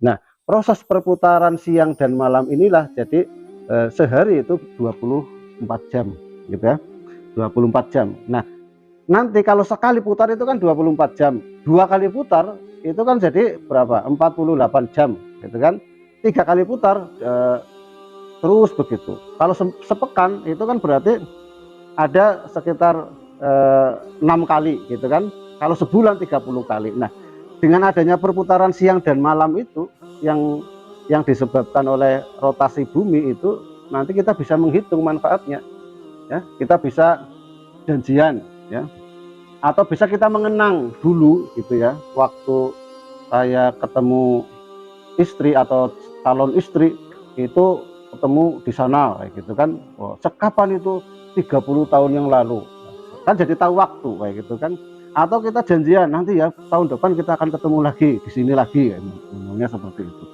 Nah, proses perputaran siang dan malam inilah jadi sehari itu 24 jam gitu ya. 24 jam. Nah, nanti kalau sekali putar itu kan 24 jam. Dua kali putar itu kan jadi berapa? 48 jam gitu kan. Tiga kali putar terus begitu. Kalau sepekan itu kan berarti ada sekitar 6 kali gitu kan. Kalau sebulan 30 kali. Nah, dengan adanya perputaran siang dan malam itu yang disebabkan oleh rotasi bumi itu, nanti kita bisa menghitung manfaatnya ya. Kita bisa janjian ya, atau bisa kita mengenang dulu gitu ya, waktu saya ketemu istri atau calon istri itu ketemu di sana kayak gitu kan. Oh, sekapan itu 30 tahun yang lalu kan, jadi tahu waktu kayak gitu kan. Atau kita janjian nanti ya tahun depan kita akan ketemu lagi di sini lagi, ngomongnya seperti itu.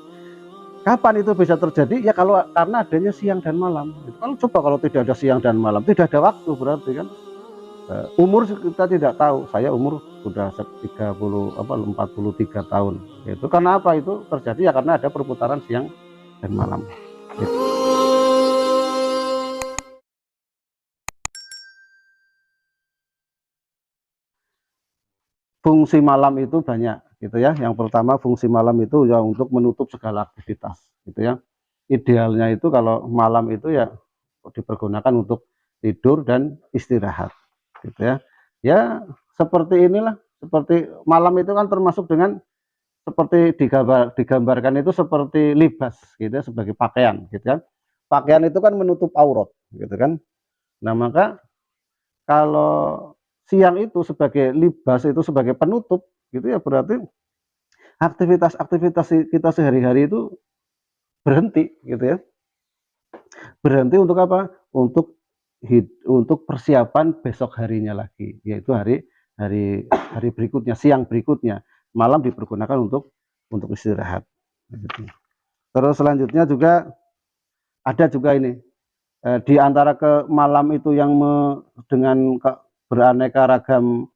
Kapan itu bisa terjadi? Ya kalau karena adanya siang dan malam. Kalau coba kalau tidak ada siang dan malam, tidak ada waktu berarti kan. Umur kita tidak tahu. Saya umur sudah 30 43 tahun. Itu karena apa itu terjadi? Ya karena ada perputaran siang dan malam. Gitu. Fungsi malam itu banyak gitu ya. Yang pertama fungsi malam itu ya untuk menutup segala aktivitas gitu ya. Idealnya itu kalau malam itu ya dipergunakan untuk tidur dan istirahat gitu ya. Ya seperti inilah, seperti malam itu kan termasuk dengan seperti digambarkan itu seperti libas gitu ya, sebagai pakaian gitu kan. Pakaian itu kan menutup aurat gitu kan. Nah, maka kalau siang itu sebagai libas, itu sebagai penutup gitu ya, berarti aktivitas-aktivitas kita sehari-hari itu berhenti gitu ya. Berhenti untuk apa? Untuk persiapan besok harinya lagi, yaitu hari hari hari berikutnya, siang berikutnya. Malam dipergunakan untuk istirahat. Terus selanjutnya juga ada juga ini di antara ke malam itu yang dengan beraneka ragam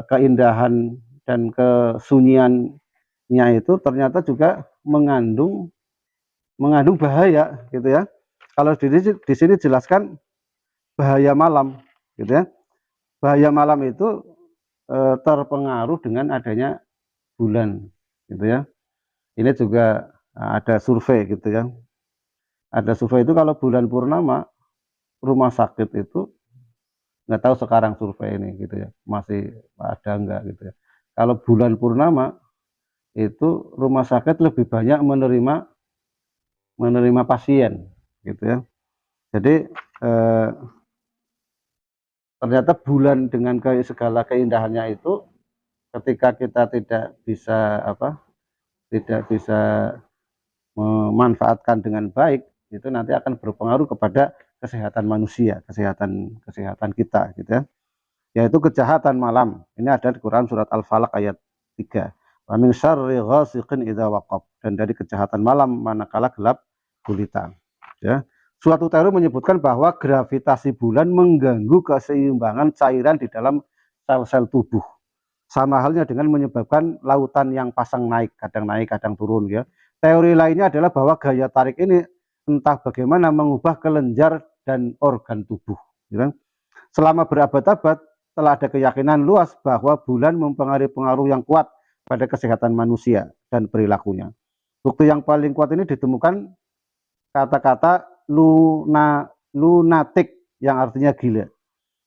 keindahan dan kesunyiannya itu ternyata juga mengandung bahaya gitu ya. Kalau di sini jelaskan bahaya malam gitu ya. Bahaya malam itu terpengaruh dengan adanya bulan gitu ya. Ini juga ada survei gitu ya. Ada survei itu kalau bulan purnama rumah sakit itu, nggak tahu sekarang survei ini gitu ya masih ada enggak gitu ya. Kalau bulan purnama itu rumah sakit lebih banyak menerima pasien gitu ya. Jadi ternyata bulan dengan segala keindahannya itu, ketika kita tidak bisa memanfaatkan dengan baik, itu nanti akan berpengaruh kepada kesehatan manusia, kesehatan kita gitu ya. Yaitu kejahatan malam. Ini ada di Quran surat Al-Falaq ayat 3. Wa min syarri ghasiqin idza waqab, dan dari kejahatan malam manakala gelap gulita. Ya. Suatu teori menyebutkan bahwa gravitasi bulan mengganggu keseimbangan cairan di dalam sel-sel tubuh. Sama halnya dengan menyebabkan lautan yang pasang naik, kadang turun ya. Teori lainnya adalah bahwa gaya tarik ini entah bagaimana mengubah kelenjar dan organ tubuh. Ya. Selama berabad-abad telah ada keyakinan luas bahwa bulan mempengaruhi pengaruh yang kuat pada kesehatan manusia dan perilakunya. Bukti yang paling kuat ini ditemukan kata-kata lunatic yang artinya gila.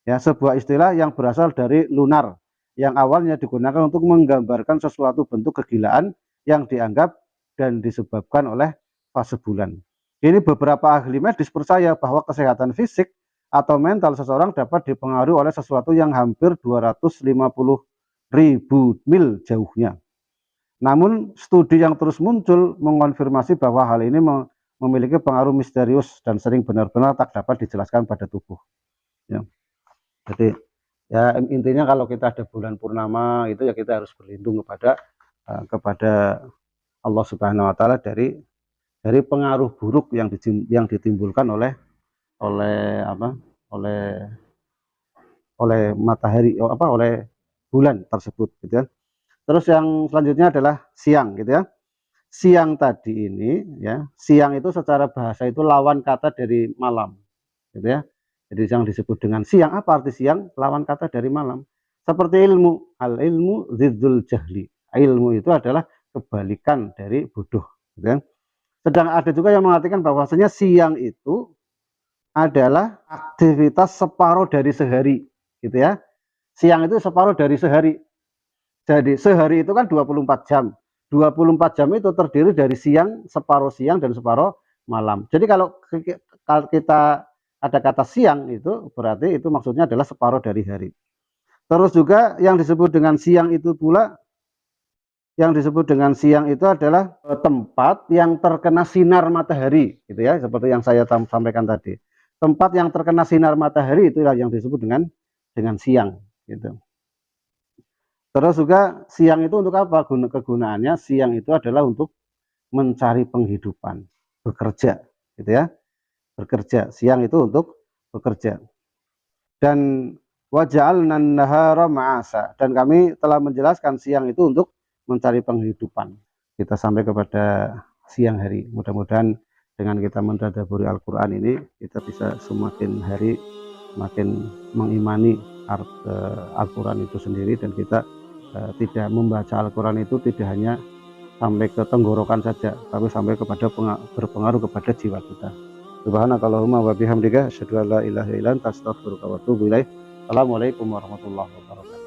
Ya, sebuah istilah yang berasal dari lunar yang awalnya digunakan untuk menggambarkan sesuatu bentuk kegilaan yang dianggap dan disebabkan oleh fase bulan. Ini beberapa ahli medis percaya bahwa kesehatan fisik atau mental seseorang dapat dipengaruhi oleh sesuatu yang hampir 250.000 mil jauhnya. Namun studi yang terus muncul mengonfirmasi bahwa hal ini memiliki pengaruh misterius dan sering benar-benar tak dapat dijelaskan pada tubuh. Ya. Jadi ya intinya kalau kita ada bulan purnama itu ya kita harus berlindung kepada Allah Subhanahu Wa Taala dari pengaruh buruk yang ditimbulkan oleh apa oleh matahari oleh bulan tersebut gitu ya. Terus yang selanjutnya adalah siang gitu ya. siang tadi ini ya, siang itu secara bahasa itu lawan kata dari malam, gitu ya. Jadi yang disebut dengan siang, apa arti siang? Lawan kata dari malam. Seperti ilmu, al ilmu ziddul jahli. Ilmu itu adalah kebalikan dari bodoh, gitu ya. Sedang ada juga yang mengatakan bahwasanya siang itu adalah aktivitas separuh dari sehari, gitu ya. Siang itu separuh dari sehari. Jadi sehari itu kan 24 jam. 24 jam itu terdiri dari siang dan separuh malam. Jadi kalau kita ada kata siang itu berarti itu maksudnya adalah separuh dari hari. Terus juga yang disebut dengan siang itu pula, yang disebut dengan siang itu adalah tempat yang terkena sinar matahari, gitu ya, seperti yang saya sampaikan tadi. Tempat yang terkena sinar matahari itulah yang disebut dengan siang, gitu. Terus juga siang itu untuk apa? Kegunaannya siang itu adalah untuk mencari penghidupan, bekerja, gitu ya, bekerja. Siang itu untuk bekerja. Dan waja'alna nahara ma'asa, dan kami telah menjelaskan siang itu untuk mencari penghidupan. Kita sampai kepada siang hari. Mudah-mudahan dengan kita mentadabburi Al-Qur'an ini kita bisa semakin hari semakin mengimani Al-Qur'an itu sendiri, dan kita tidak membaca Al-Qur'an itu tidak hanya sampai ke tenggorokan saja, tapi sampai kepada berpengaruh kepada jiwa kita. Subhanakallahumma wa bihamdika asyhadu an la ilaha illa anta astaghfiruka wa atubu ilaik. Assalamualaikum warahmatullahi wabarakatuh.